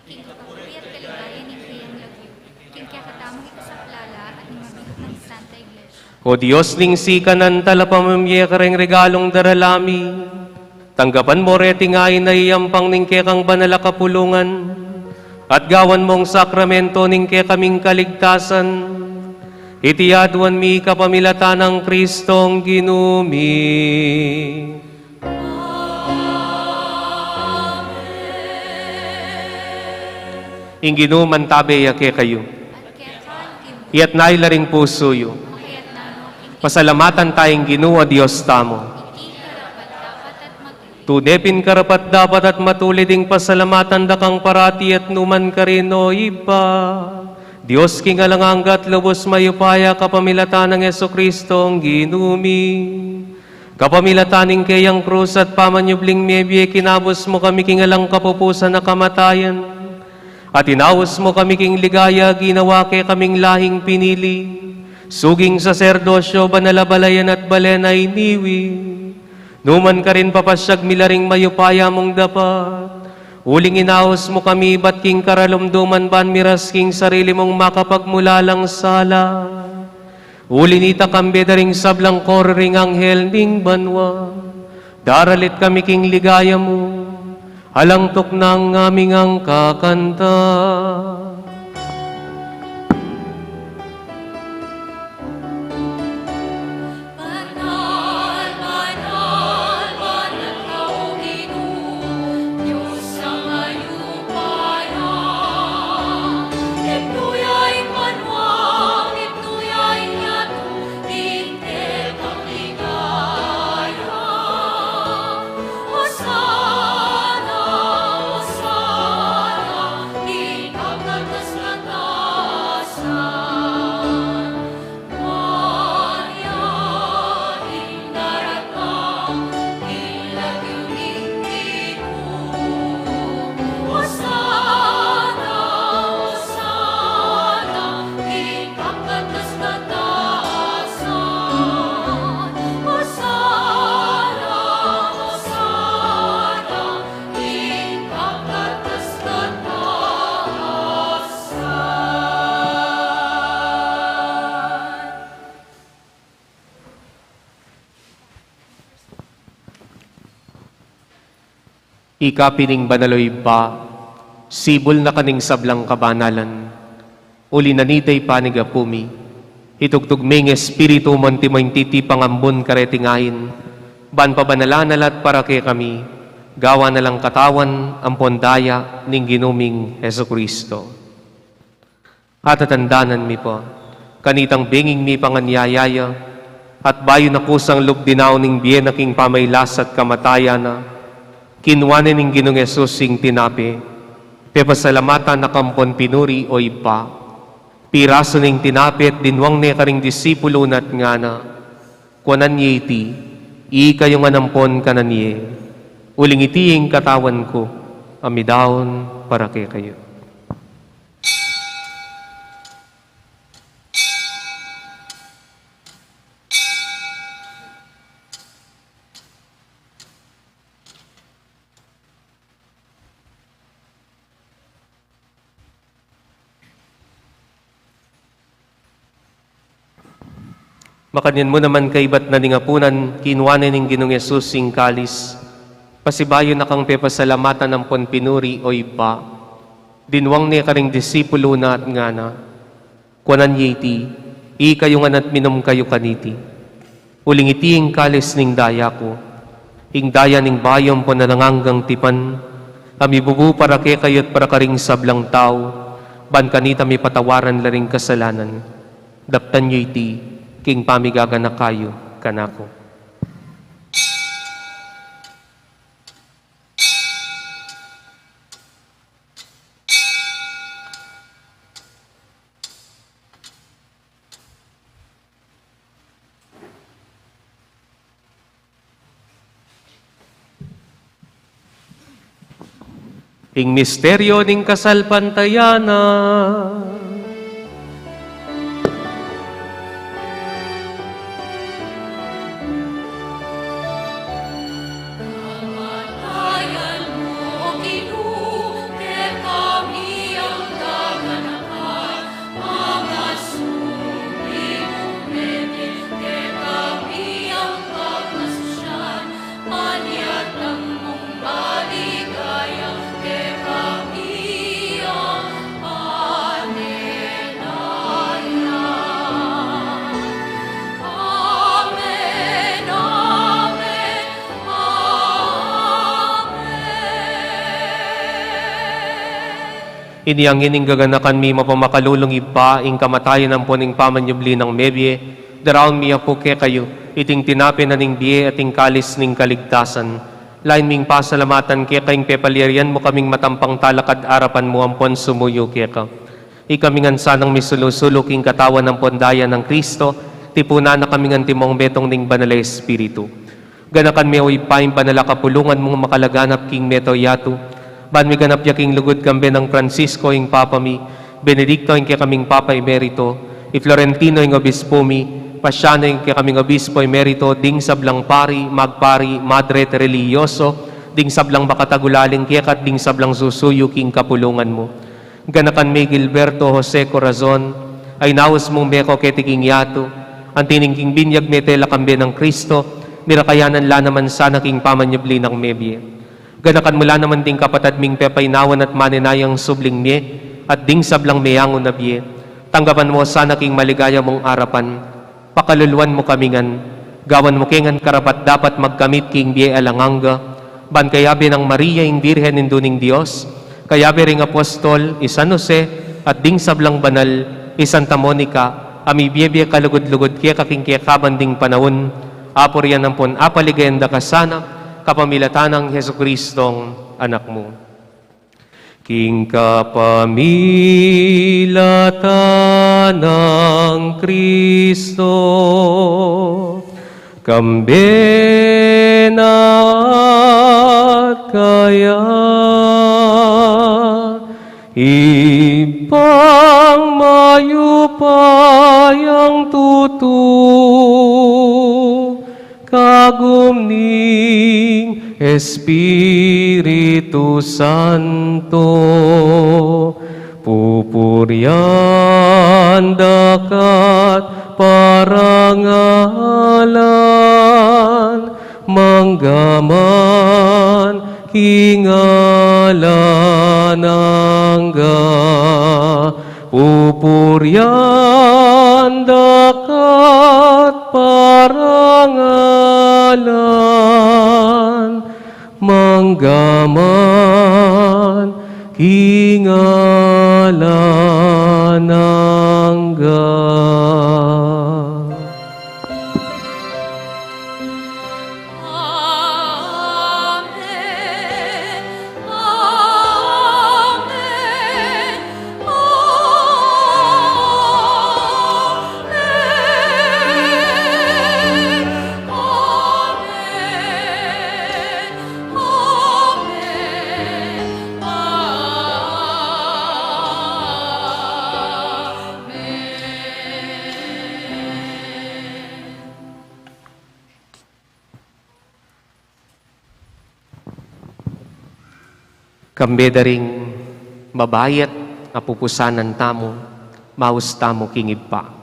king kapapupi at kaligaya ng kayang lagyo, king kaya katamong ito sa plala at mabigot ng Santa Iglesia. O Diyos ning sikanan talapamamye kareng regalong daralami, tanggapan mo reti ngayon na iyampang ning kekang banala kapulungan, at gawan mong sakramento ning ke kaming kaligtasan, itiyaduan mi kapamilatan ng Kristong ginumi. Inginuman tabe yake kayo, At kaya kalkim, iyat nailaring puso yo, makayat nano, pasalamatan tayong Ginoo Diyos tamo. hindi karapat dapat at matuloy. Tunepin karapat dapat at matuliding pasalamatan dakang parati at numan karino iba. Diyos king alanganggat lubos mayupaya kapamilatan ng Yeso Kristong ginumi. Kapamilataning kayang krus at pamanyubling mebye kinabos mo kami king alang kapupusan na kamatayan. At inawas mo kami king ligaya ginawa kay kaming lahing pinili. Suging saserdosyo banalabalayan at balenay niwi. Numan ka rin papasyag milaring mayupaya mong dapat. Uling inaos mo kami, ba't king karalumduman ban miras king sarili mong makapagmulalang sala. Uli nita kambe daring sablang korring anghel ning banwa. Daralit kami king ligaya mo, halangtok ng aming ang kakanta. Banal, banal, banal ka o Ginoo, Diyos sa mayupaya. Ipnuyay manwang, ipnuyay nyato, dintel kang ligaya. Hosana, Hosana, di pagkatas na tasan. Maya, inaratang, ilagyuning Hosana, Hosana, ipagkatas na taasan. Hosana, Hosana, ipagkatas na taasan. Ikapining banaloy ba, sibol na kaning sablang kabanalan, uli nanitay panigapumi, itugtugming espiritu monti-moing titi pangambon karetingahin, ban pabanalanalat para kay kami, gawa na lang katawan ang pondaya ning ginuming Heso Kristo. At atandanan mi po, kanitang binging mi panganyayaya, at bayo na kusang lubdinaw ning biyen na king pamaylas at kamataya na, kinwanin ng Ginong Yesus sing tinapi, pepasalamatan na kampon pinuri o iba, piraso ning tinapi at dinwang ne karing disipulo nat nga na, kuanan niya iti, kayo nga nampon kanan niya, uling itiing katawan ko, amidawon para kay kayo. Makanyan mo naman kaibat na ningapunan, kinwanan ng Ginong Yesus sing kalis. Pasibayo na kang pepasalamatan ng ponpinuri o iba. Dinwang niya karing disipulo na at nga na. Kuanan yiti, kayo nga nat minom kayo kaniti. Uling iti ang kalis ning daya ko. Ing daya ning bayom po na nanganggang tipan. Kami bubu para kay kayo't para karing sablang tao. Ban kanita may patawaran laring kasalanan. Daptan nyo iti, king pamigaga na kayo, kanako. Ing misteryo ning kasalpantayana, Iniyangin ing gaganakan mi mapamakalulong iba, ing kamatayan ang puning pamanyubli ng mebye, daraon mi apo ke kayo, iting tinapin na ning biye at ing kalis ning kaligtasan. Lain ming pasalamatan ke kaing pepalirian mo kaming matampang talakad arapan mo ampon sumuyo ke ka. Ikaming sanang misulusulo king katawan ng pondaya ng Kristo, tipuna na kaming antimong betong ning banal Espiritu. Ganakan mi o ipaing panala kapulungan mong makalaganap king meto yatu, ban mi ganap yaking lugod kambe ng Francisco ing Papa mi, Benedicto ing kaming Papa Emerito, i Florentino ing Obispo mi, Pasiano ing kaming Obispo Emerito, ding sablang pari, magpari, madre religyoso, ding sablang makatagulaling kekat, ding sablang susuyo king kapulungan mo. Ganakan mi Gilberto Jose Corazon, ay nawas mong beko ketiking yatu, ang tiningking binyag metela kambe ng Kristo, mirakayanan la naman sana king pamanyabli ng mebye. Ganakan mula naman ding kapatad ming pepainawan at maninayang subling miye, at ding sablang meyangon na biye. Tanggapan mo sana king maligaya mong arapan, pakaluluan mo kamingan, gawan mo kengan karapat dapat magkamit king biye alanganga, ban kayabi ng Maria ing Birhen induning Diyos, kayabi ring Apostol, San Jose, at ding sablang banal, Santa Monica, ami biye kalugod-lugod kaya kaking kaya kabanding panahon, aporian ng pon apaligayanda ka sana, kapamilatan ng Heso Kristong anak mo. King kapamilatan ng Kristo, kambena at kaya, ibang mayupayang tutu, kagumning Espiritu Santo, pupuryan dakat parangalan, manggaman kingalan angga, pupuryan dakat parangalan, manggaman kingalan angga. Kambedaring mabayat na pupusanan tamo, maus tamo kingib pa.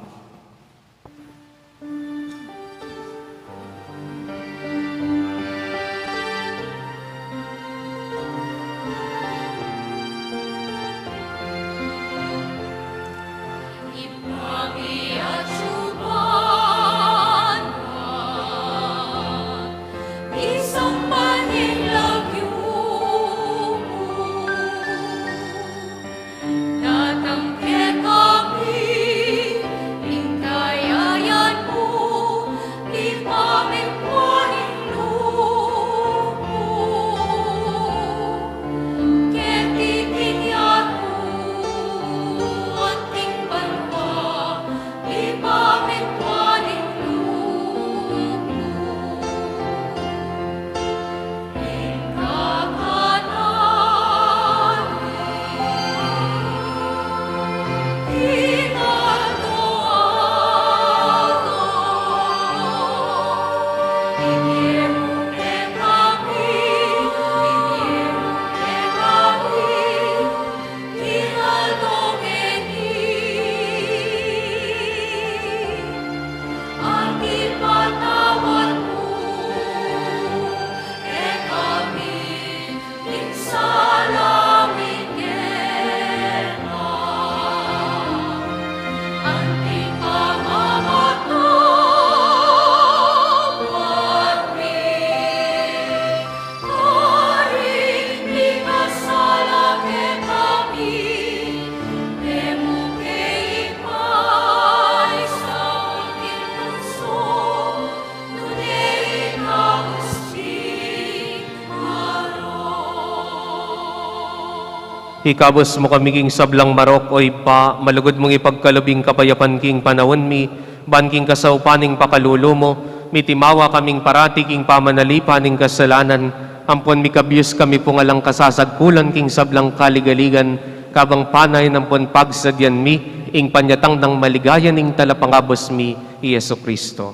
Ikabos mo kami king sablang marok o ipa, malugod mong ipagkalubing kapayapan king panahon mi, ban king kasaupaning pakalulo mo, mitimawa kaming parati king pamanalipaning kasalanan, ampon mi kabyus kami pungalang kasasagkulan king sablang kaligaligan, kabang panay nampon pagsadyan mi, ing panyatang ng maligayan ing talapangabos mi, Yesu Kristo.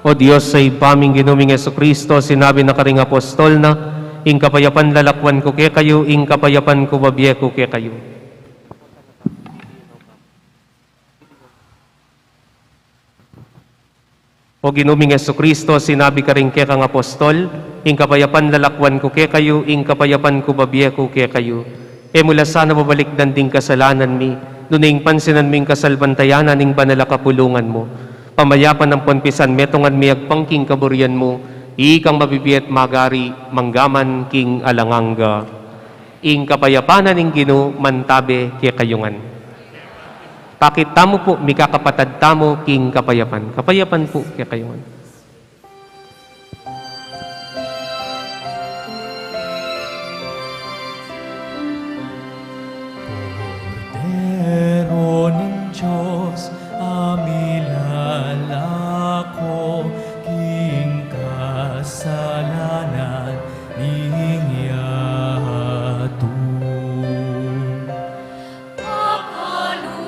O Diyos, sa ipaming ginuming Yesu Kristo, sinabi na karing apostol na, ing kapayapan lalakwan ko kaya kayo, ing kapayapan ko babiye ko kaya kayo. O ginuming Yesu Kristo, sinabi ka rin kaya kang apostol, ing kapayapan lalakwan ko kaya kayo, ing kapayapan ko babiye ko kaya kayo. E mula sana mabalikdan ding kasalanan mi, nuning pansinan ming kasalbantayanan ing banala kapulungan mo. Pamayapan ng ponpisan metongan miyag pangking kaburian mo, ikang mabibiyat magari, manggaman king alanganga. Ing kapayapanan ing Gino, mantabe kaya kayungan. Pakit tamo po, mikakapatad tamo king kapayapan. Kapayapan po kaya kayungan. Cordero ng Diyos, amilalako, king kasalanan ning yatu. Pakaluluan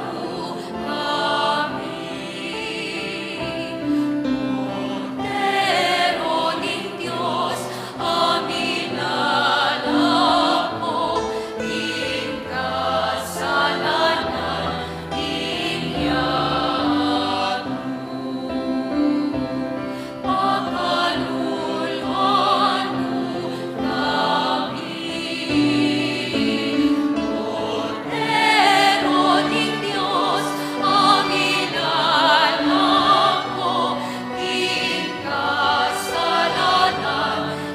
mo kami, Cordero ng Diyos, amilalako, king kasalanan ning yatu. Pakaluluan mo kami, Cordero ng Diyos, amilalako, king kasalanan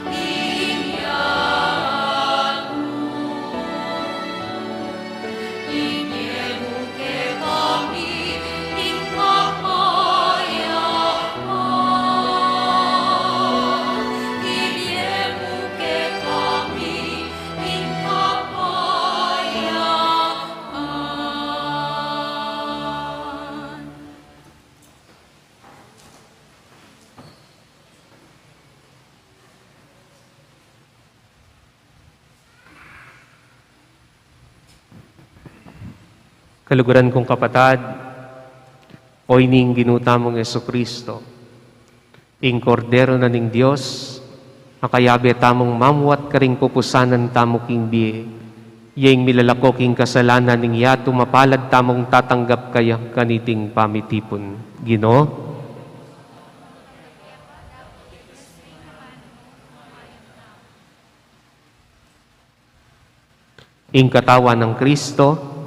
ning yatu. Inyemo ke kami ing kapayapan, inyemo ke kami ing kapayapan. Kaluguran kong kapatad, o ining ginutamong Yesu Kristo, ing kordero na ning Diyos, akayabe tamong mamuat karing pupusanan tamo king biye, yang milalako king kasalanan ning yato mapalad tamong tatanggap kaya kaniting pamitipon. Gino, ing katawan ng Kristo,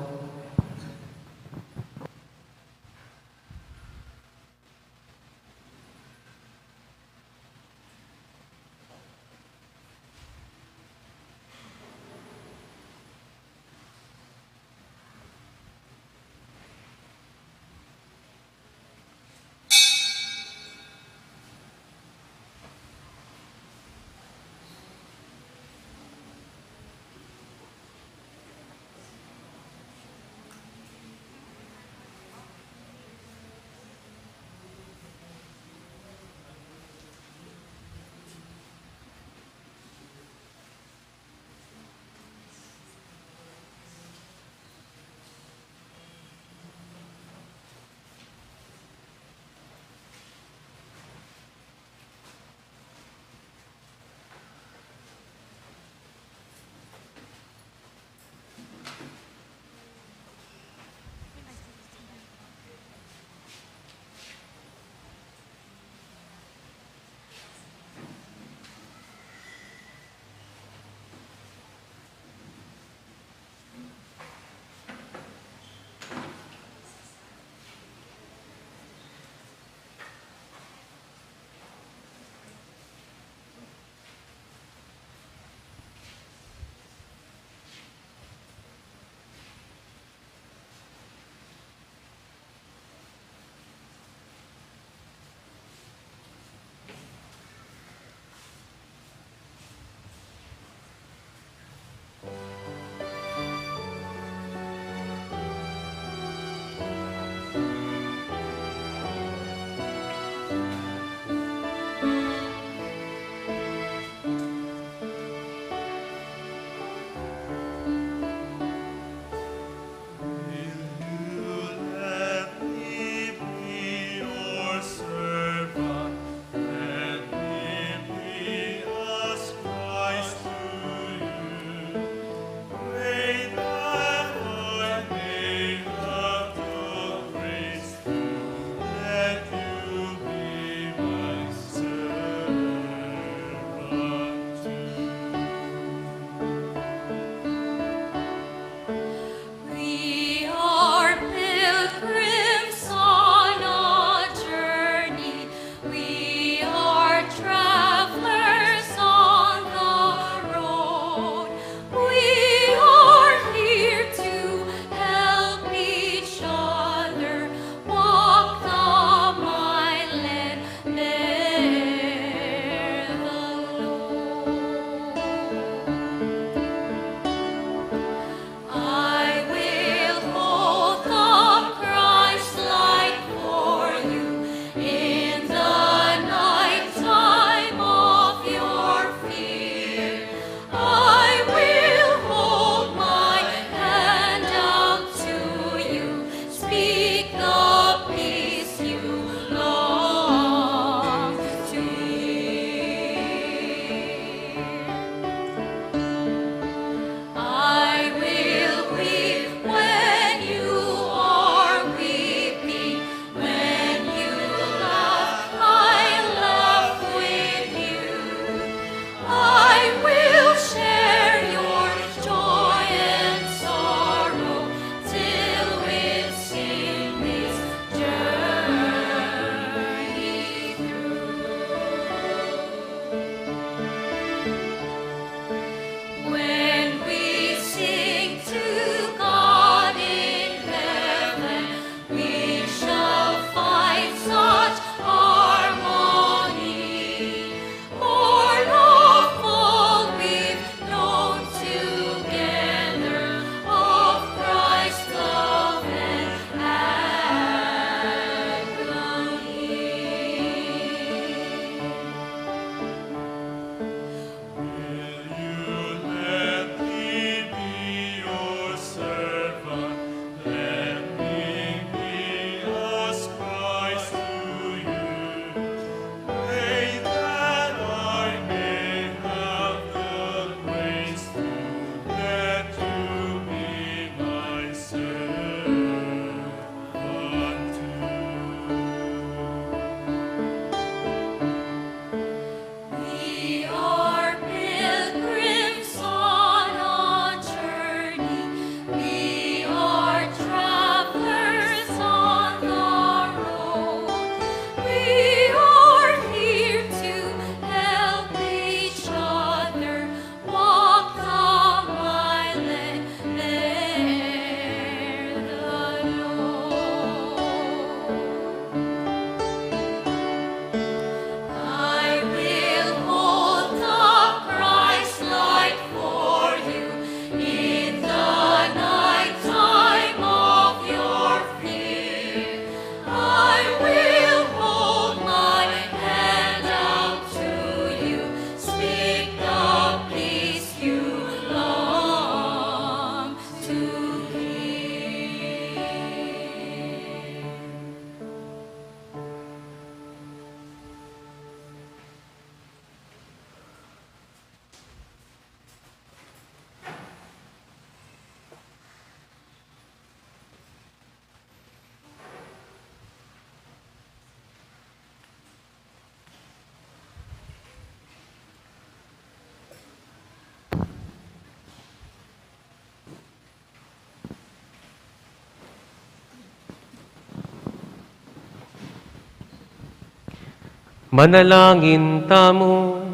Manalangin tamo.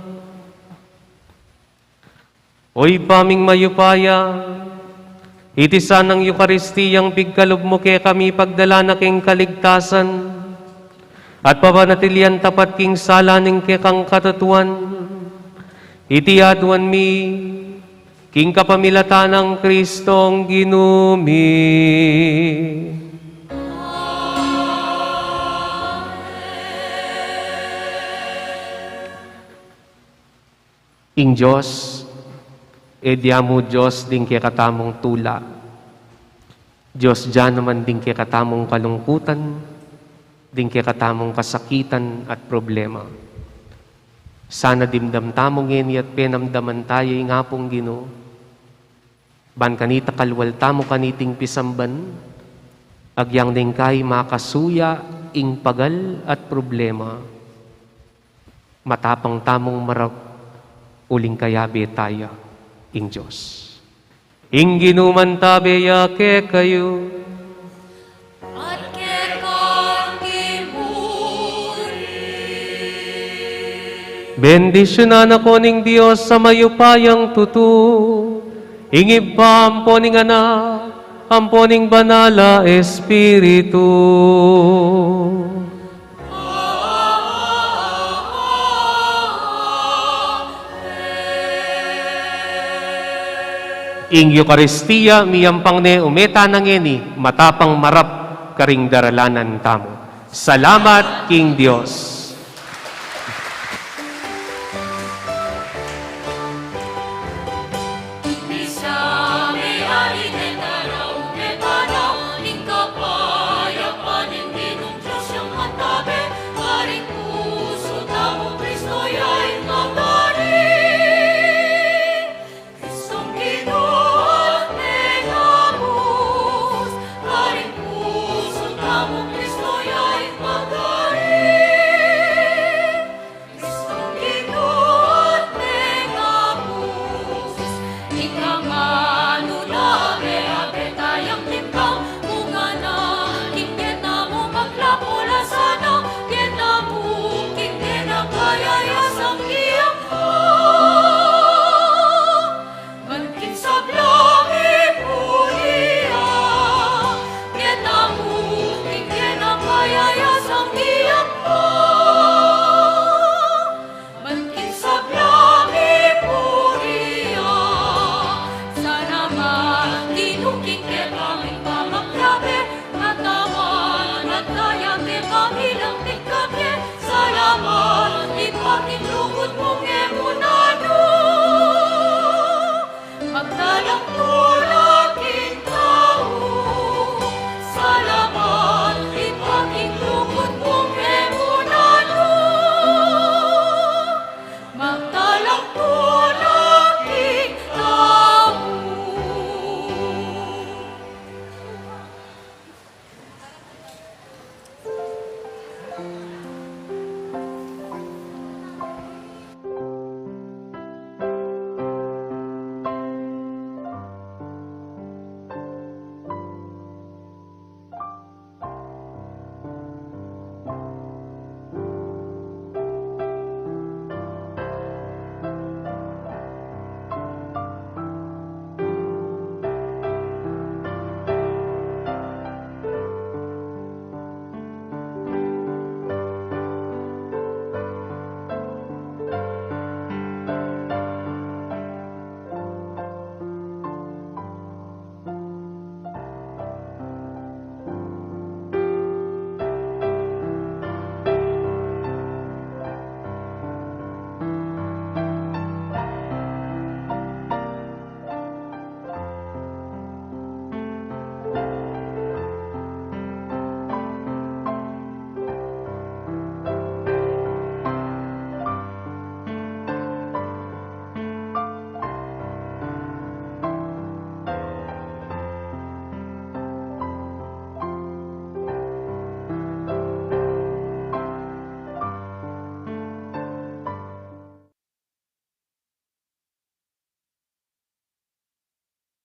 Oy paming mayupaya, iti sanang Eukaristiyang pigkalob mo kaya kami pagdala na king kaligtasan, at papanatilian tapat king salaning kaya kang katatuan, iti aduan mi, king kapamilatan ng Kristong ginumi. Ing Diyos, ediamo Diyos din kaya katamong tula. Diyos dyan naman din kaya katamong kalungkutan, din kaya katamong kasakitan at problema. Sana dimdam tamong ngeni at penamdaman tayo nga pong Ginoo. Ban kanita kalwal tamo kaniting pisamban, agyang din kay makasuya ing pagal at problema. Matapang tamong marap, uling kayabe tayo ing Diyos. Ing ginuman tabeya ke kayo, at kekang gimuri. bendisyonan ako ning Diyos sa mayupayang tutu, ingib pa amponing anak, amponing banala Espiritu. Ing Eucharistia miyampang ne umeta nangeni, matapang marap karing daralanan tamo. Salamat King Dios.